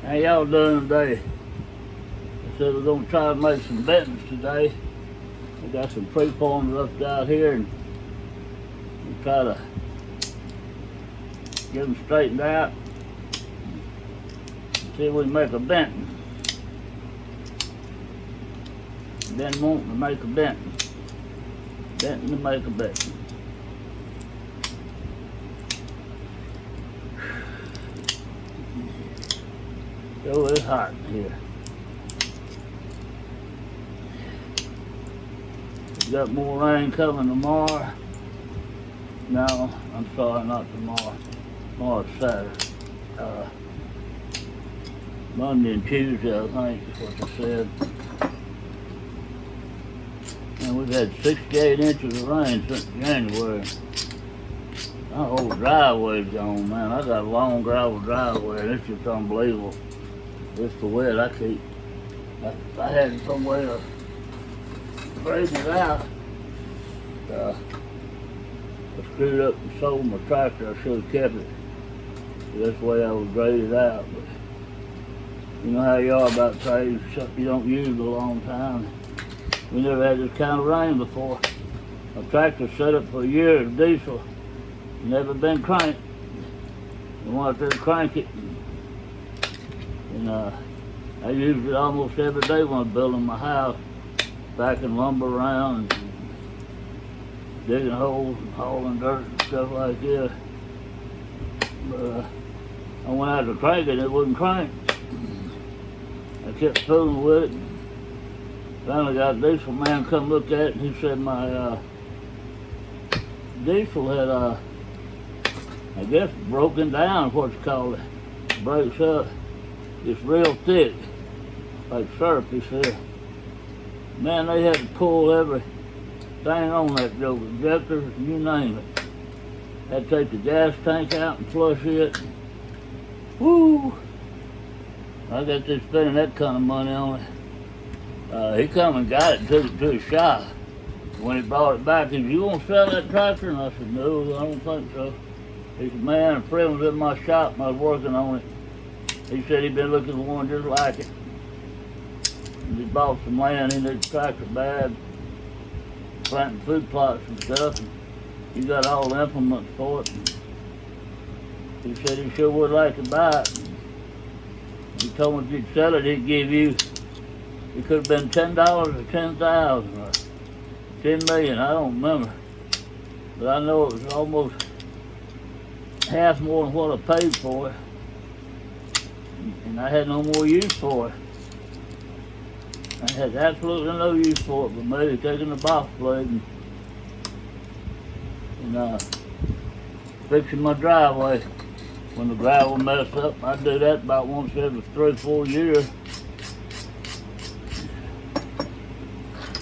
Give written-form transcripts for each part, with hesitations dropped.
How y'all doing today? I said we're gonna try to make some Bentons today. We got some preforms left out here and we'll try to get them straightened out. See if we can make a Benton. Been wanting to make a Benton. Benton to make a Benton. So it's hot in here. We got more rain coming tomorrow. No, I'm sorry, not tomorrow. Tomorrow's Saturday. Monday and Tuesday, I think is what they said. And we've had 68 inches of rain since January. My whole driveway's gone, man. I got a long gravel driveway and it's just unbelievable. It's the wet. If I had some way to straighten it out, I screwed up and sold my tractor. I should have kept it. That's the way I would grade it out. But you know how you are about trades, something you don't use a long time. We never had this kind of rain before. My tractor set up for a year of diesel. Never been cranked. I wanted to crank it. And I used it almost every day when I was building my house, packing lumber around and digging holes and hauling dirt and stuff like this. But I went out to crank it, it wouldn't crank. I kept fooling with it. Finally got a diesel man come look at it and he said my diesel had I guess broken down, what you call it. Breaks up. It's real thick, like syrup, he said. Man, they had to pull everything on that joke, injectors, you name it. Had to take the gas tank out and flush it. Woo! I got to spending that kind of money on it. He come and got it and took it to his shop. When he brought it back, he said, "You want to sell that tractor?" And I said, "No, I don't think so." He said, "Man, a friend was in my shop and I was working on it. He said he'd been looking for one just like it. And he bought some land in his tractor bad, planting food plots and stuff. And he got all the implements for it. And he said he sure would like to buy it. And he told me if you'd sell it, he'd give you, it could have been $10 or 10,000 or 10 million, I don't remember. But I know it was almost half more than what I paid for it. And I had no more use for it. I had absolutely no use for it, but maybe taking the box blade and fixing my driveway. When the gravel messed up, I do that about once every 3 or 4 years.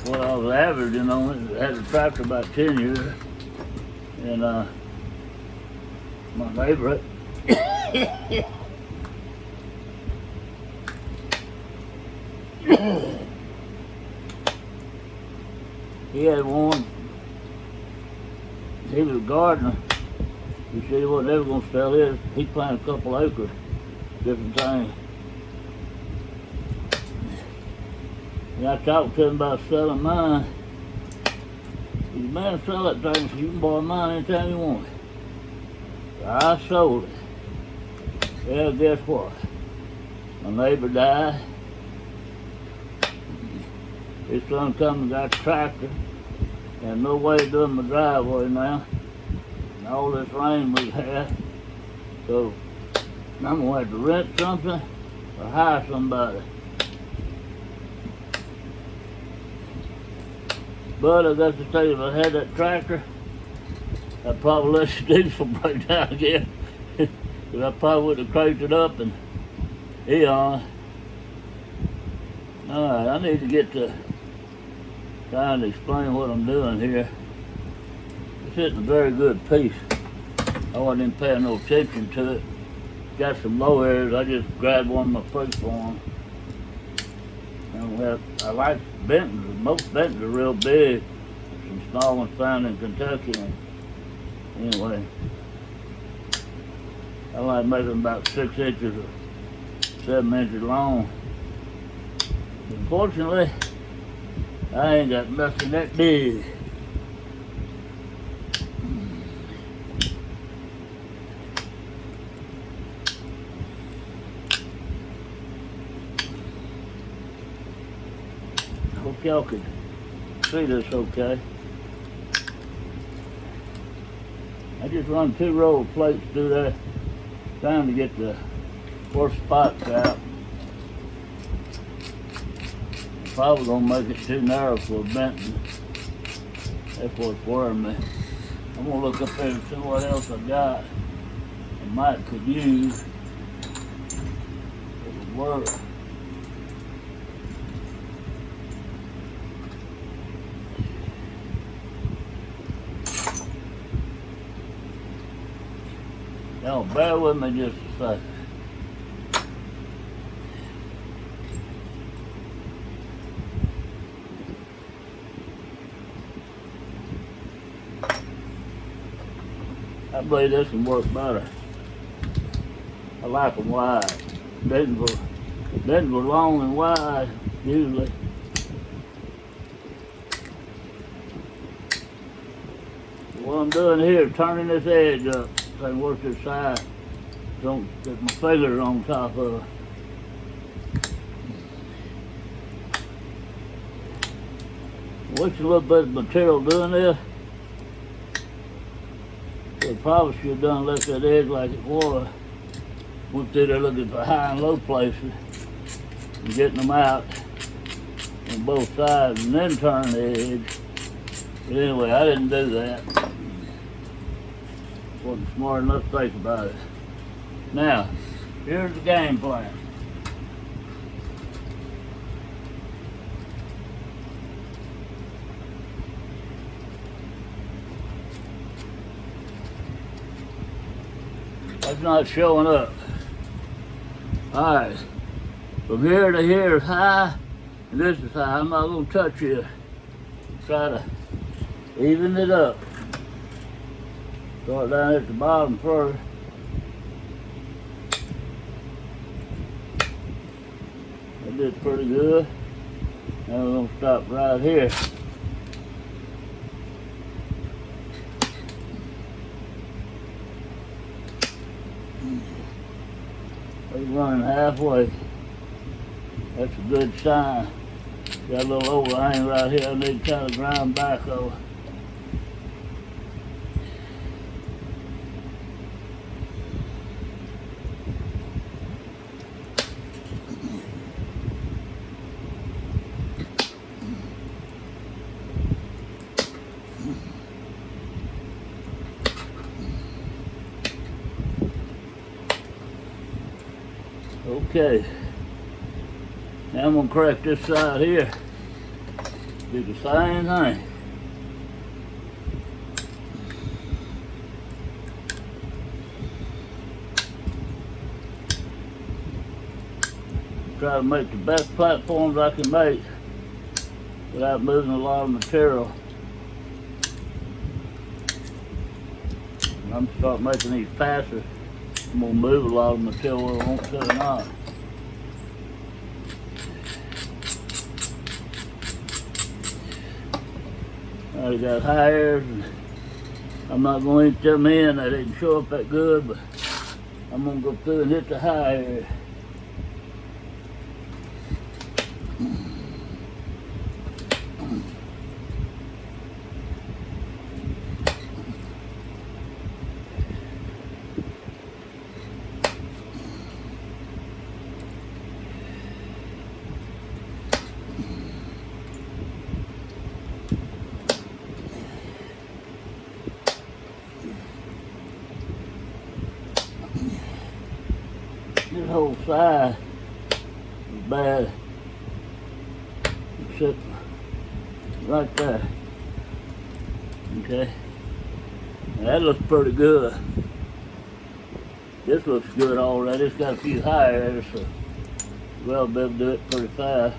What I was averaging on it, I had a tractor about 10 years. And my neighbor, he had one. He was a gardener. He said he wasn't ever going to sell his. He planted a couple acres, different things. And I talked to him about selling mine. He said, "Man, sell that thing so you can borrow mine anytime you want it." So I sold it. Well, guess what? My neighbor died. His son come and got a tractor. And no way of doing my driveway now. And all this rain we've had. So I'm gonna have to rent something or hire somebody. But I got to tell you, if I had that tractor, I'd probably let the diesel break down again. Because I probably would have cranked it up and Alright, I need to get to trying to explain what I'm doing here. It's hitting a very good piece. I wasn't even paying no attention to it. Got some low areas, I just grabbed one of my preforms. And I like Bentons. Most Bentons are real big. Some small ones found in Kentucky. And anyway, I like making about 6 inches of 7 inches long. Unfortunately, I ain't got nothing that big. Hope y'all can see this okay. I just run 2 roll of plates through there, trying to get the worst spots out. Probably gonna make it too narrow for Benton. That's what's worrying me. I'm gonna look up there and see what else I got I might could use. It would work. Y'all bear with me just a second. I believe this can work better. I like them wide. Benton was long and wide, usually. What I'm doing here is turning this edge up so I can work this side. Don't get my fingers on top of it. Waste a little bit of material doing this. I probably should have done left that edge like it was. Went through there looking for high and low places and getting them out on both sides and then turn the edge. But anyway, I didn't do that. Wasn't smart enough to think about it. Now, here's the game plan. That's not showing up. Alright, from here to here is high, and this is high. I'm not going to touch it. Try to even it up. Start down at the bottom first. That did pretty good. Now we're going to stop right here. We're running halfway. That's a good sign. Got a little overhang right here. I need to kind of grind back over. Okay, now I'm going to crack this side here, do the same thing. Try to make the best platforms I can make without moving a lot of material. And I'm going to start making these passes. I'm going to move a lot of material whether I want to or not. I got high airs, and I'm not going to hit them in. They didn't show up that good, but I'm going to go through and hit the high air. This whole side is bad, except right there. Okay, now that looks pretty good. This looks good already. It's got a few high airs, so we'll be able to do it pretty fast.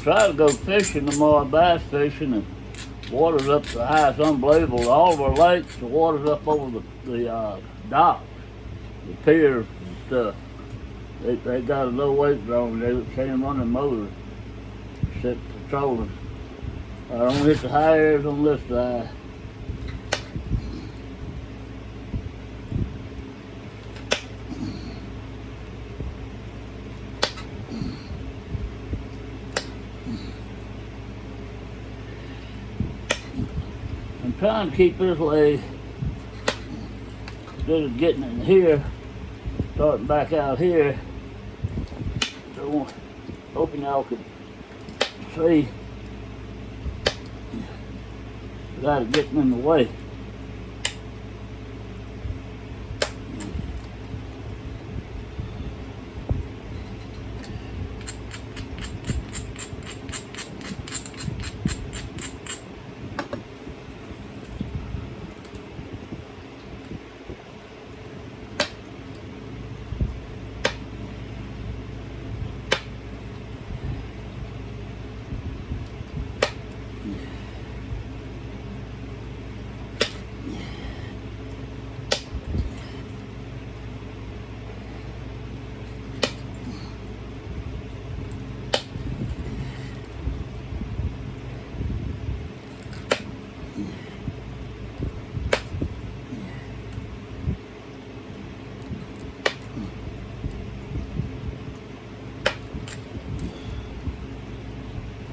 try to go fishing tomorrow, bass fishing, and water's up so high, it's unbelievable. All of our lakes, the water's up over the docks, the piers and stuff. They got a low weight drone, they can't run the motor, sit patrolling. I don't hit the high areas on this side. I'm trying to keep this leg instead of getting in here, starting back out here. So hoping y'all can see without it getting in the way.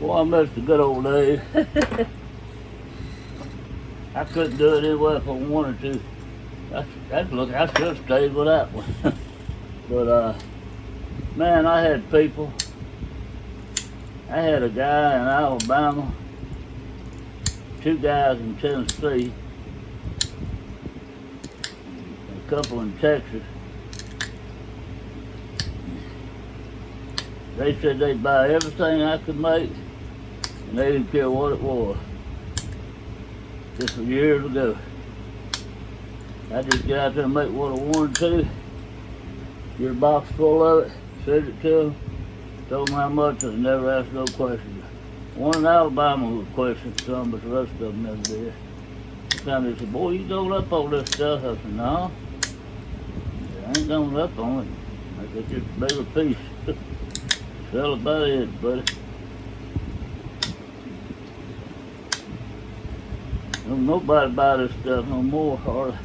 Boy, I missed the good old days. I couldn't do it anyway if I wanted to. Look, I should have stayed with that one. But man, I had people. I had a guy in Alabama, 2 guys in Tennessee, a couple in Texas. They said they'd buy everything I could make, and they didn't care what it was. This was years ago. I just get out there and make what I wanted to, get a box full of it, send it to them, told them how much, and never asked no questions. One in Alabama was questioning some, but the rest of them never did. Sometimes they said, boy, you going up on this stuff? I said, no, I ain't going up on it. I said, just a bigger piece. Sell about it, buddy. Don't nobody buy this stuff no more, hardly.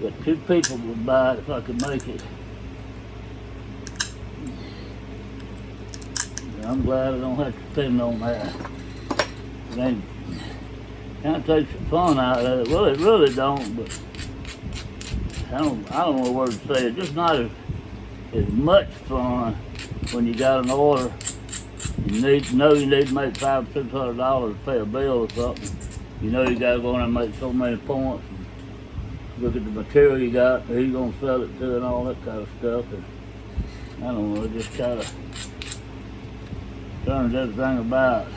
Got 2 people would buy it if I could make it. I'm glad I don't have to depend on that. It kind of takes the fun out of it. Well, it really don't, but I don't know the word to say it. Just not as much fun when you got an order. You need to make $500 or $600 to pay a bill or something. You know you got to go in and make so many points. And look at the material you got, who you gonna sell it to, and all that kind of stuff. And I don't know, it just kind of turns everything about.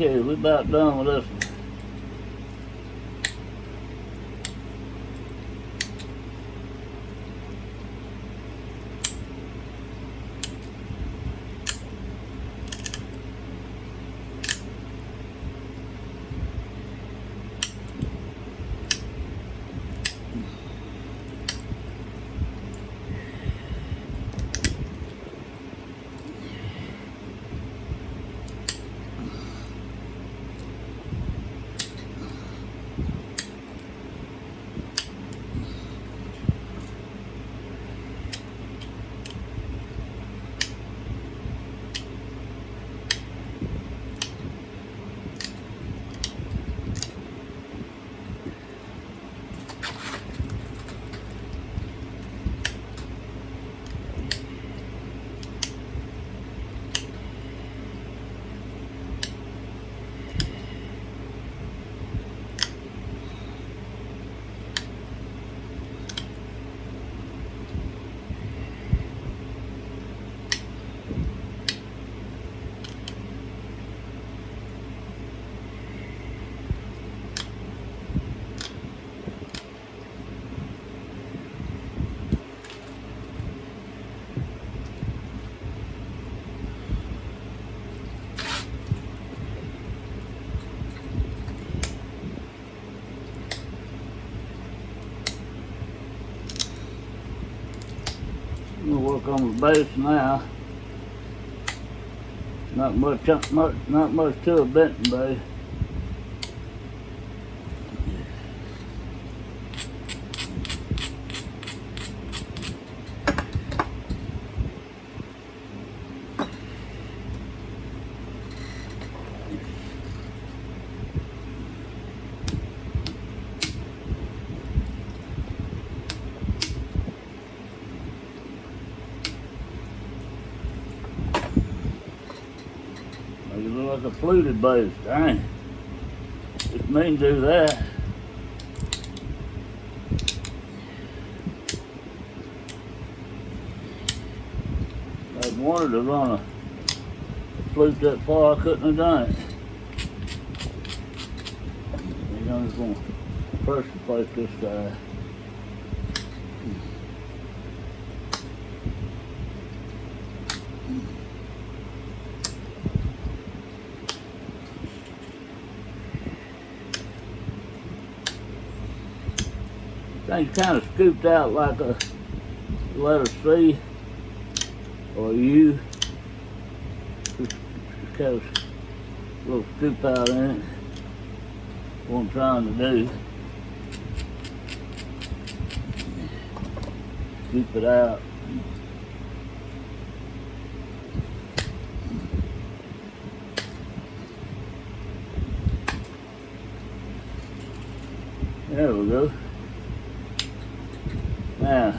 Okay, we about done with this one. I'm gonna work on the base now. Not much to a Benton base. Make it look like a fluted base. Dang. Didn't mean to do that. I wanted to run a flute that far, I couldn't have done it. I'm just going to pressure plate this side. Thing kind of scooped out like a letter C or a U. Just got a little scoop out in it. What I'm trying to do. Scoop it out. There we go. Now,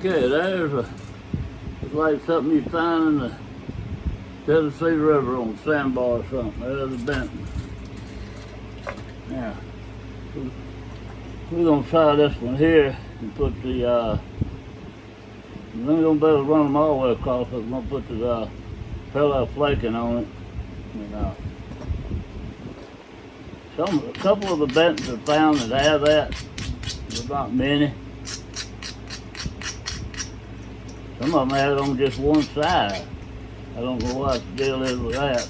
Okay, there's it's like something you find in the Tennessee River on sandbar or something. There's a Benton. Now, we're gonna try this one here and put the, we ain't gonna be able to run them all the way across, but we're gonna put the parallel flaking on it. And, a couple of the Bentons are found that have that, but not many. Some of them have it on just one side. I don't know what the deal is with that.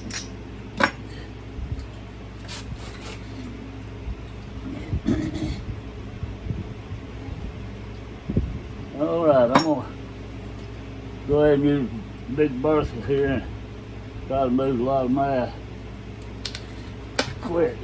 All right, I'm gonna go ahead and use Big Bertha here and try to move a lot of mass quick.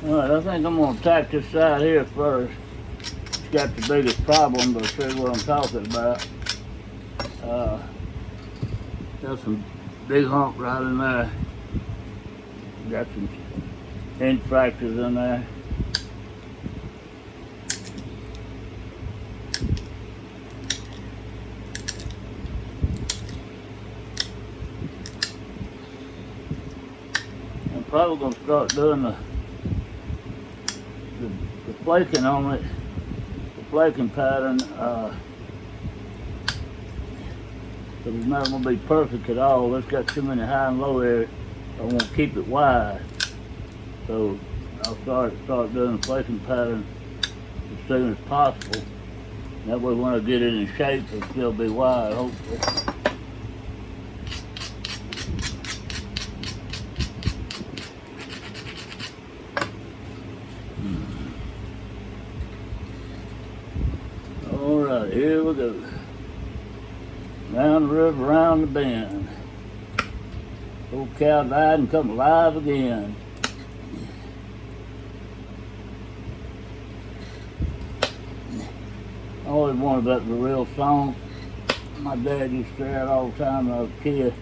Alright, I think I'm going to attack this side here first. It's got the biggest problem, but see what I'm talking about. Got some big hump right in there. Got some hinge fractures in there. I'm probably going to start doing the flaking on it, the flaking pattern, but it's not going to be perfect at all. It's got too many high and low areas. I want to keep it wide, so I'll start doing the flaking pattern as soon as possible. That way when I get it in shape, it'll still be wide, hopefully. Alright, here we go. Down the river, around the bend. Old cow died and come alive again. I always wanted that to be a real song. My dad used to say it all the time when I was a kid.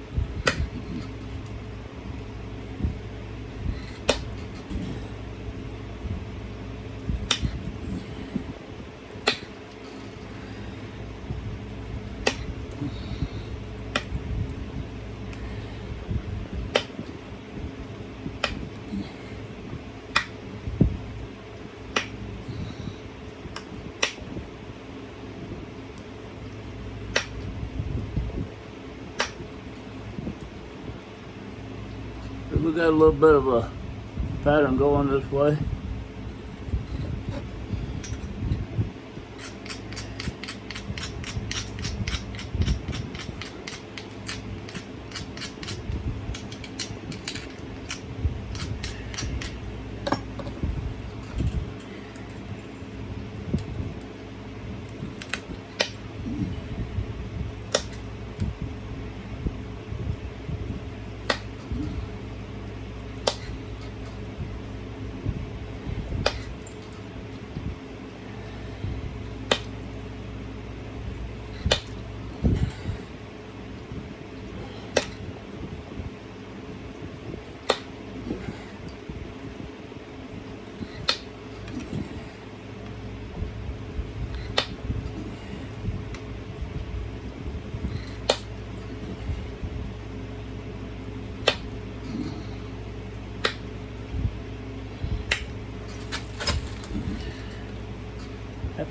We got a little bit of a pattern going this way.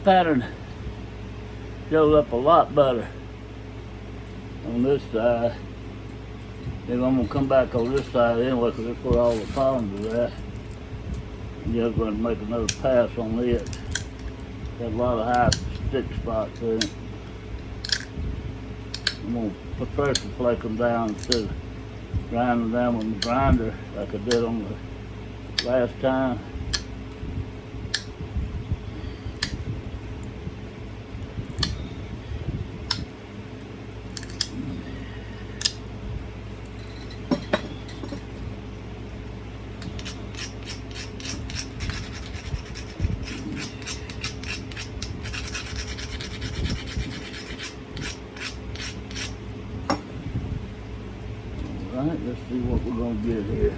pattern shows up a lot better on this side. Then I'm gonna come back on this side anyway, because that's where all the columns are at. And just going to make another pass on it. Got a lot of high stick spots in it. I'm gonna pressure flake them down instead of grinding them down with my grinder like I did on the last time. Alright, let's see what we're going to get here.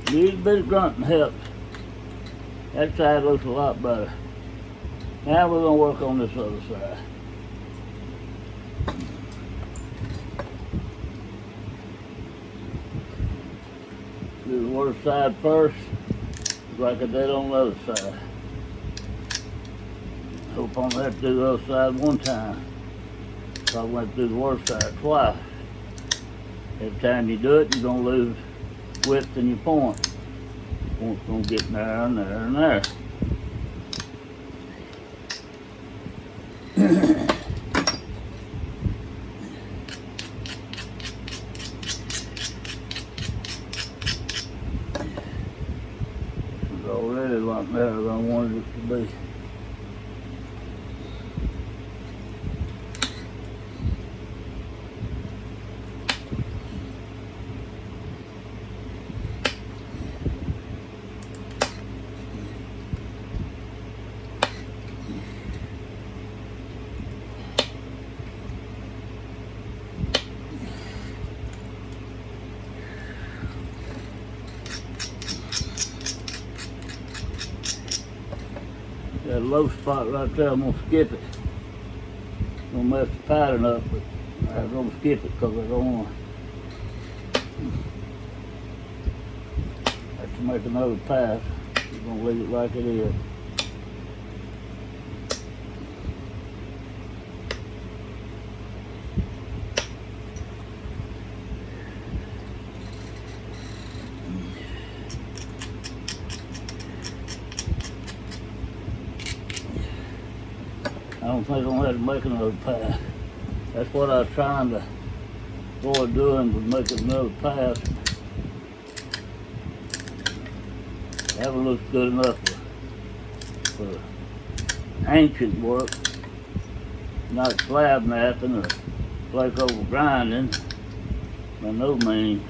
A little bit of grunting helps. That side looks a lot better. Now we're going to work on this other side. Do the worst side first, like I did on the other side. Hope I'm going to have to do the other side one time. So I went through the worst side twice. Every time you do it, you're going to lose width in your point. Point's going to get there and there and there. It's already a lot better than I wanted it to be. That low spot right there, I'm going to skip it. I'm going to mess the pattern up, but I'm going to skip it because I don't want to have to make another pass. I'm going to leave it like it is. I don't think I'm going to have to make another pass. That's what I was trying to avoid doing, was making another pass. That one looks good enough for ancient work, not slab napping or flake over grinding, by no means.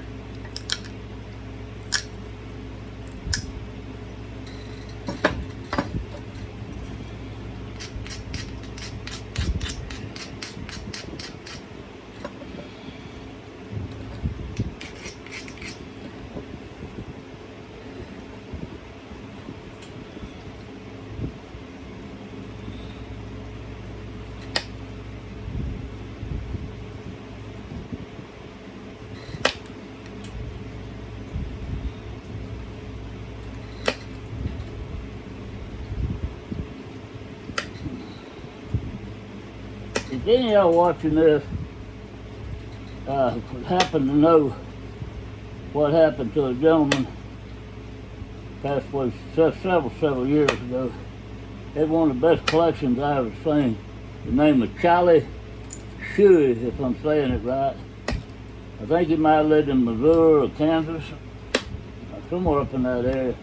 If any of y'all watching this happen to know what happened to a gentleman passed away several years ago, he had one of the best collections I ever seen. The name of Charlie Shuey, if I'm saying it right. I think he might have lived in Missouri or Kansas, somewhere up in that area.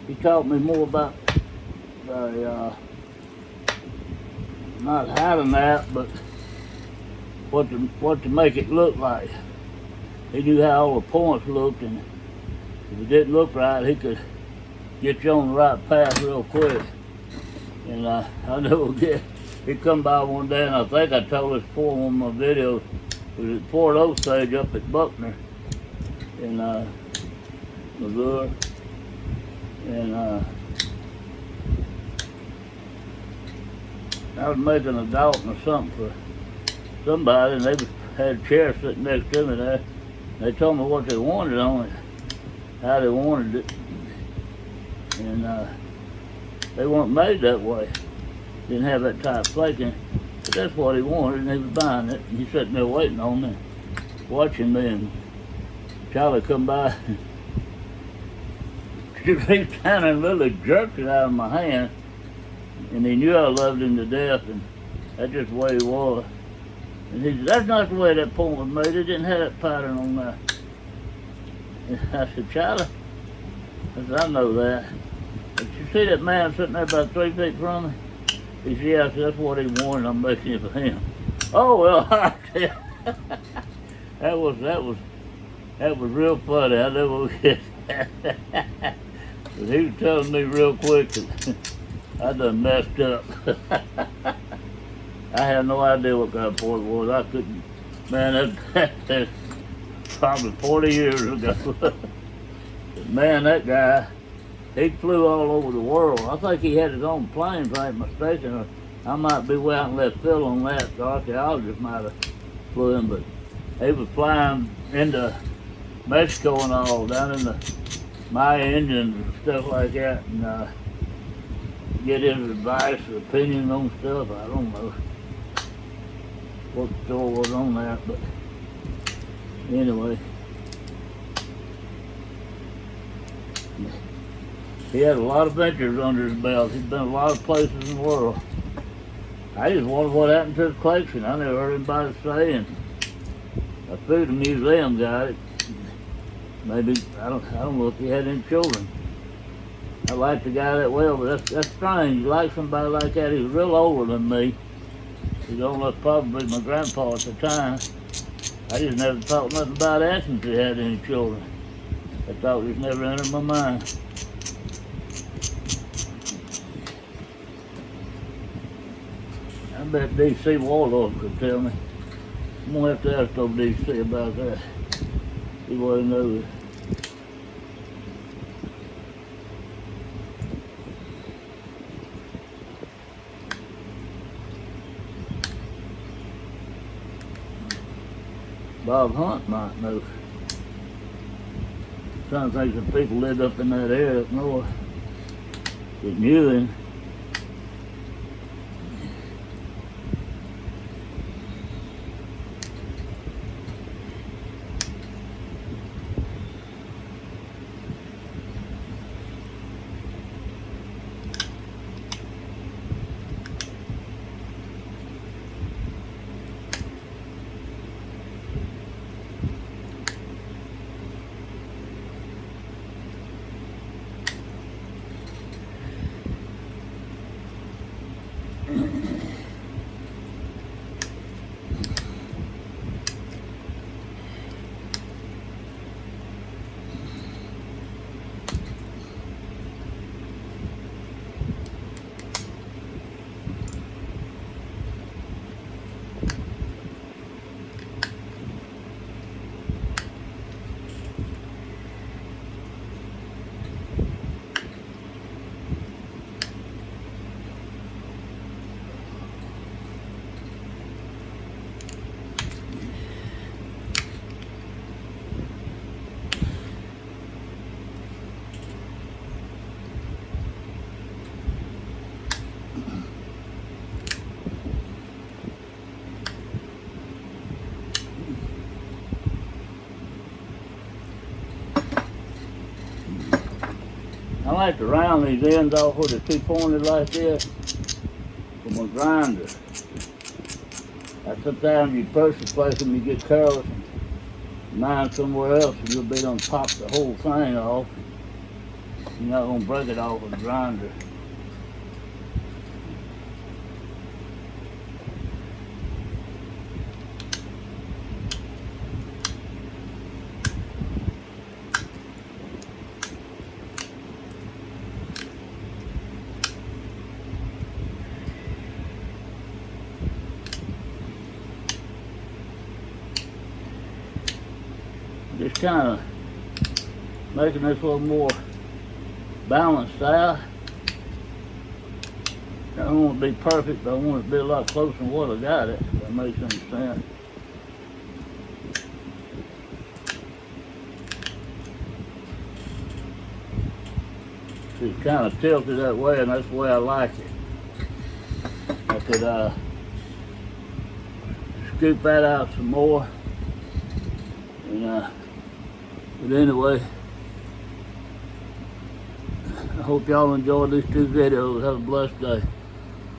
He taught me more about the not hiding that, but what to make it look like. He knew how all the points looked, and if it didn't look right, he could get you on the right path real quick. And I never forget, he come by one day, and I think I told this before in one of my videos. It was at Fort Osage up at Buckner in Missouri, and I was making a Dalton or something for somebody, and they had a chair sitting next to me there. They told me what they wanted on it, how they wanted it, and they weren't made that way. Didn't have that type of flaking, but that's what he wanted, and he was buying it. And he's sitting there waiting on me, watching me, and Charlie come by. She reached down and literally jerked it out of my hand, and he knew I loved him to death, and that's just the way he was. And he said, "That's not the way that point was made. It didn't have that pattern on there." And I said, "Charlie," I said, "I know that. But you see that man sitting there about 3 feet from me?" He said, "Yeah." I said, "That's what he wanted. I'm making it for him." Oh, well, I tell you, that was real funny. I never forget that. But he was telling me real quick that I done messed up. I had no idea what kind of port it was. I couldn't, man, that's probably 40 years ago. But man, that guy, he flew all over the world. I think he had his own plane, if I ain't mistaken. Or I might be way out in left field on that. The archaeologist might have flew him, but he was flying into Mexico and all, down in the Maya Indians and stuff like that, and get his advice or opinion on stuff. I don't know what the story was on that, but anyway, he had a lot of ventures under his belt. He'd been a lot of places in the world. I just wondered what happened to his collection. I never heard anybody say, and I figured the museum got it. Maybe I don't know if he had any children. I liked the guy that well, but that's strange. You like somebody like that. He was real older than me. He was almost probably my grandpa at the time. I just never thought nothing about asking if he had any children. I thought it just never entered my mind. I bet D.C. Warlord could tell me. I'm gonna have to ask old D.C. about that. See what he knows. Bob Hunt might know. I'm trying to think of people lived up in that area up north that knew him. I like to round these ends off with the two-pointed like this from a grinder. Sometimes you pressure place them, you get careless and mine somewhere else, and you'll be gonna pop the whole thing off. You're not gonna break it off with a grinder. Just kind of making this a little more balanced out. I don't want it to be perfect, but I want it to be a lot closer than what I got it, if that makes any sense. It's kind of tilted that way, and that's the way I like it. I could scoop that out some more. And, but anyway, I hope y'all enjoyed these two videos. Have a blessed day.